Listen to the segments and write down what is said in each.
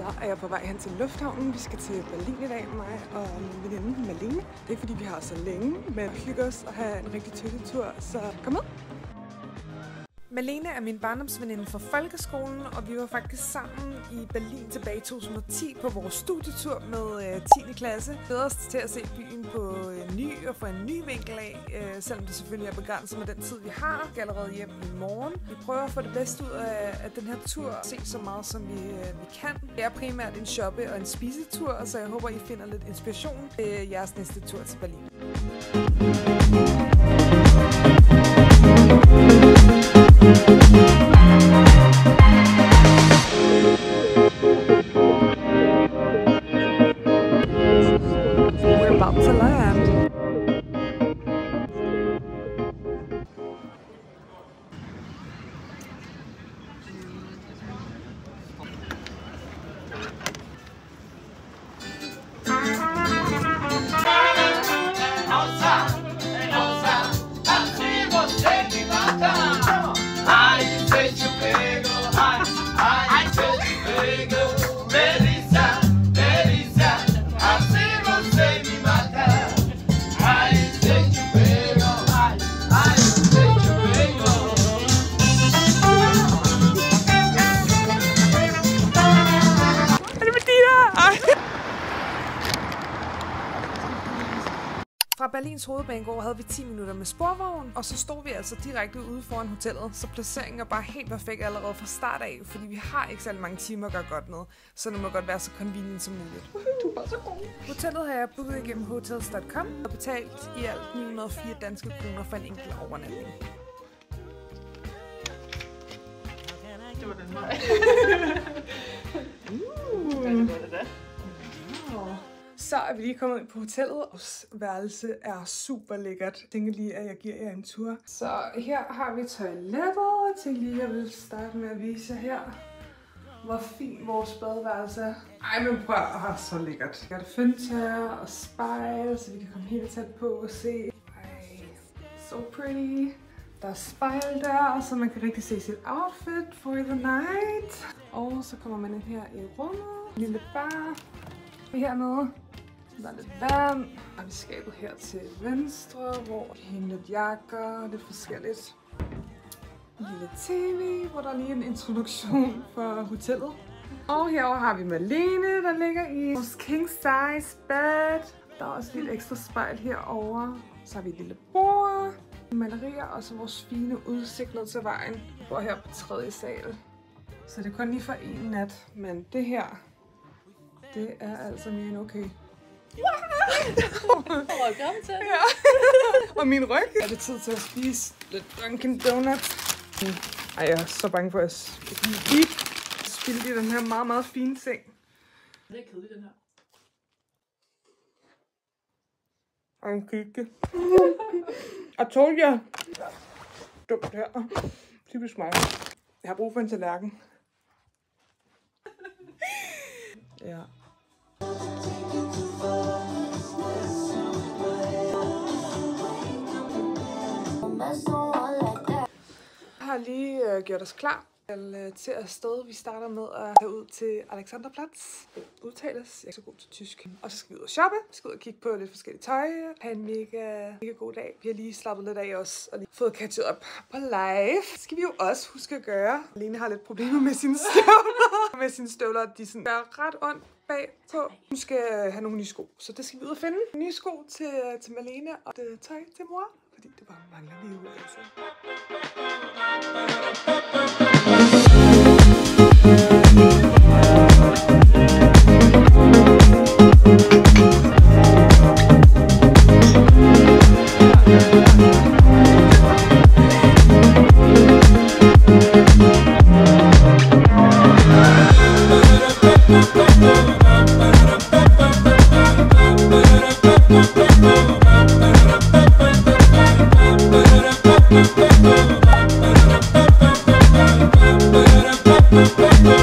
Så er jeg på vej hen til lufthavnen. Vi skal til Berlin i dag, mig og min veninde Malene. Det er ikke fordi vi har så længe, men hygge os og have en rigtig tøttetur, så kom med! Malene er min barndomsveninde fra folkeskolen, og vi var faktisk sammen i Berlin tilbage i 2010 på vores studietur med 10. klasse. Vi glæder os til at se byen på ny og få en ny vinkel af, selvom det selvfølgelig er begrænset med den tid, vi har. Vi skal allerede hjem i morgen. Vi prøver at få det bedste ud af den her tur, se så meget som vi kan. Det er primært en shoppe- og en spisetur, så jeg håber, I finder lidt inspiration til jeres næste tur til Berlin. We're about to land. Fra Berlins hovedbanegård havde vi 10 minutter med sporvogn, og så stod vi altså direkte ude foran hotellet, så placeringen er bare helt perfekt allerede fra start af, fordi vi har ikke særlig mange timer at gøre godt med, så det må godt være så convenient som muligt. Du er bare så god. Hotellet har jeg booket igennem hotels.com og betalt i alt 904 danske kroner for en enkelt overnatning. Det var den vej. Så er vi lige kommet ind på hotellet. Vores værelse er super lækkert. Jeg tænker lige, at jeg giver jer en tur. Så her har vi toilettet. Jeg tænker lige, at jeg vil starte med at vise jer her, hvor fint vores badeværelse er. Ej, men prøv at så lækkert. Jeg har fyndtør og spejl, så vi kan komme helt tæt på og se. Ej, so pretty. Der er spejl der, så man kan rigtig se sit outfit for the night. Og så kommer man ind her i rummet. En lille bar hernede. Der er lidt vand. Og vi skabet her til venstre, hvor vi hænger lidt jakker, lidt forskelligt. En lille tv, hvor der er lige en introduktion for hotellet. Og herovre har vi Malene, der ligger i vores king size bed. Der er også lidt ekstra spejl herovre. Så har vi et lille bord, malerier og så vores fine udsigt ned til vejen. Vi bor her på 3. sal. Så det er kun lige for en nat, men det her, det er altså mere end okay. Ja. Og min ryg. Er det tid til at spise lidt Dunkin' Donuts? Ej, jeg er så bange for at spilde i den her meget, meget fine seng. Det er kedeligt, den her. Og en kigge. I told you. Dumt her. Typisk mig. Jeg har brug for en tallerken. Ja. Jeg har lige gjort os klar til afsted. Vi starter med at tage ud til Alexanderplatz. Det udtales. Jeg er så god til tysk. Og så skal vi ud og shoppe. Vi skal ud og kigge på lidt forskellige tøj. Ha' en mega god dag. Vi har lige slappet lidt af os og lige fået catchet op på live. Det skal vi jo også huske at gøre. Lene har lidt problemer med sine støvler. Med sine støvler, de sådan gør ret ondt bagpå. Hun skal have nogle nye sko, så det skal vi ud og finde. Nye sko til Malene og det tøj til mor. Fordi det bare mangler lige ud, altså. We'll be right back.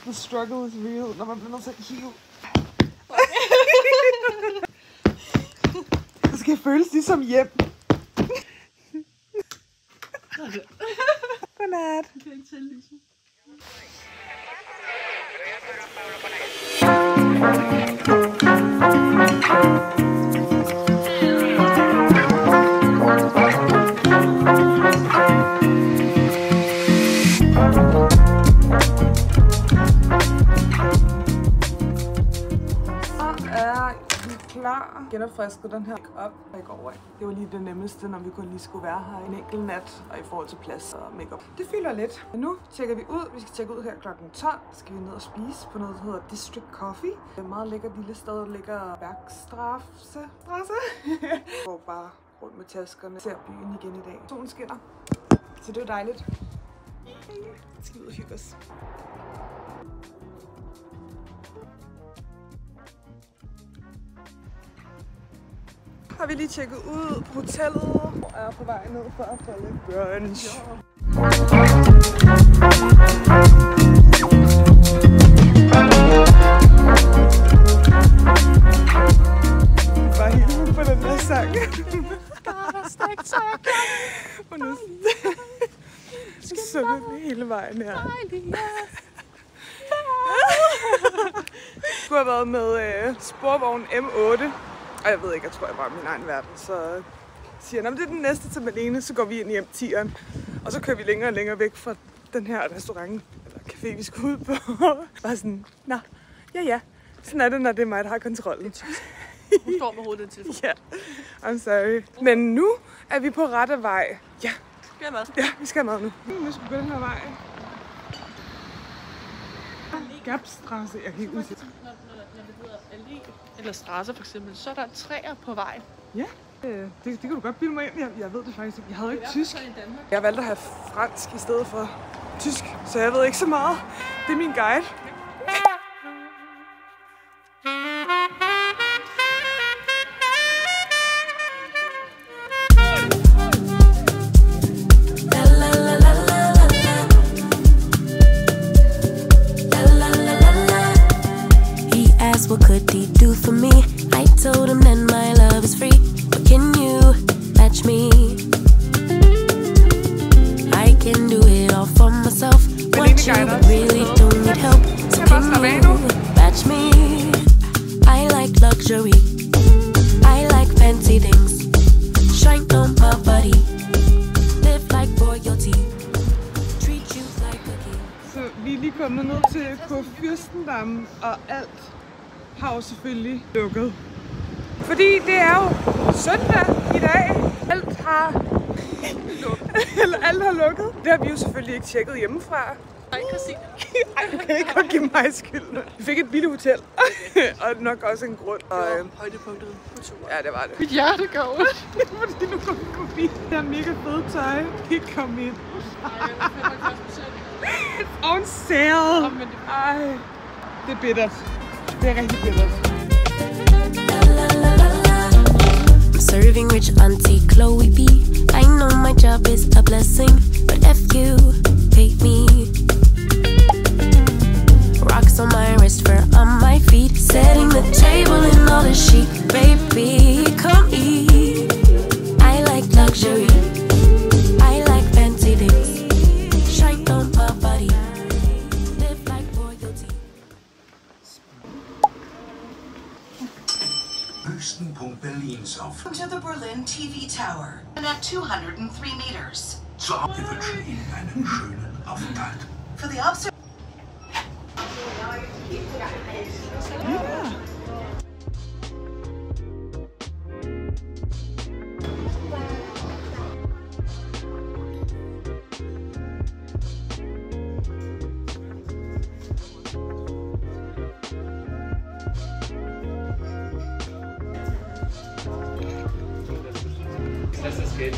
The struggle is real, når man bliver nødt til at hive. Det skal føles ligesom hjem. Godnat. Det kan ikke tælle, Lise. Genopfrisket den her op og i går af. Det var lige det nemmeste, når vi kun lige skulle være her en enkelt nat, og i forhold til plads og makeup. Det fylder lidt. Men nu tjekker vi ud. Vi skal tjekke ud her kl. 12. Så skal vi ned og spise på noget, der hedder District Coffee. Det er et meget lækkert lille sted, der ligger Bergstraße. Går bare rundt med taskerne. Ser byen igen i dag. Solen skinner. Så det er dejligt. Så skal vi ud og hygge os. Har vi lige tjekket ud på hotellet og er på vej ned for at få lidt brunch. Bare helt ude på den der sang. Hun er sunget hele vejen her. Du har været med sporvogn M8. Og jeg ved ikke, jeg tror, jeg var i min egen verden, så siger jeg, det er den næste til Malene, så går vi ind i M10'eren. Og så kører vi længere og længere væk fra den her restaurant, eller café, vi skal ud på. Bare sådan, nå, ja, sådan er det, når det er mig, der har kontrollen. Hun står med hovedet i telefon. Ja, I'm sorry. Men nu er vi på rette vej. Ja. Skal jeg mad? Ja, vi skal have mad nu. Nu skal vi gå den her vej. Gabstrasse, jeg kan ikke huske. Når det hedder allé eller strasse for eksempel, så er der træer på vejen. Ja, det kan du godt bilde mig ind. Jeg ved det faktisk ikke. Jeg havde ikke tysk. Jeg valgte at have fransk i stedet for tysk, så jeg ved ikke så meget. Det er min guide. What could he do for me? I told him that my love is free. But can you match me? I can do it all for myself. What you really don't need help. So can you match me? I like luxury. I like fancy things. Shine on my body. Live like royalty. Treat you like a king. Så vi er lige kommet ned til Kurfürstendamm, og alt har jo selvfølgelig lukket. Fordi det er jo søndag i dag. Alt har lukket. Det har vi jo selvfølgelig ikke tjekket hjemmefra. Nej, Christine. Ej, du kan ikke godt give mig skylden. Vi fik et billigt hotel. Og nok også en grund. Og, højdepunktet på turen. ja, det var det. Mit hjerte går ud. Fordi nu kom vi forbi. Det er mega fede tøj. Vi kom ind. It's on sale. Ej, det er bittert. Det er rigtig bittert. I'm serving rich auntie Chloe B. I know my job is a blessing, but if you pay me. Rocks on my wrist, fur on my feet. Setting the table in all the chic. Baby, come eat. I like luxury. I like fancy things. Shine on my body. Live like royalty. Höchsten Berlins auf. To the Berlin TV Tower and at 203 meters. So, wir wünschen Ihnen einen schönen Aufenthalt. For the observation. That's the skate.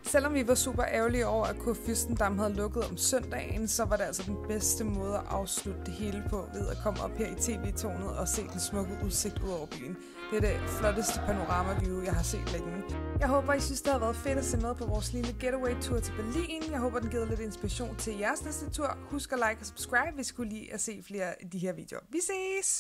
Selvom vi var super ærgerlige over, at Kurfürstendamm havde lukket om søndagen, så var det altså den bedste måde at afslutte det hele på, ved at komme op her i tv-tårnet og se den smukke udsigt ud over byen. Det er det flotteste panorama-view, jeg har set længe. Jeg håber, I synes, det har været fedt at se med på vores lille getaway-tur til Berlin. Jeg håber, den giver lidt inspiration til jeres næste tur. Husk at like og subscribe, hvis I kunne lide at se flere af de her videoer. Vi ses!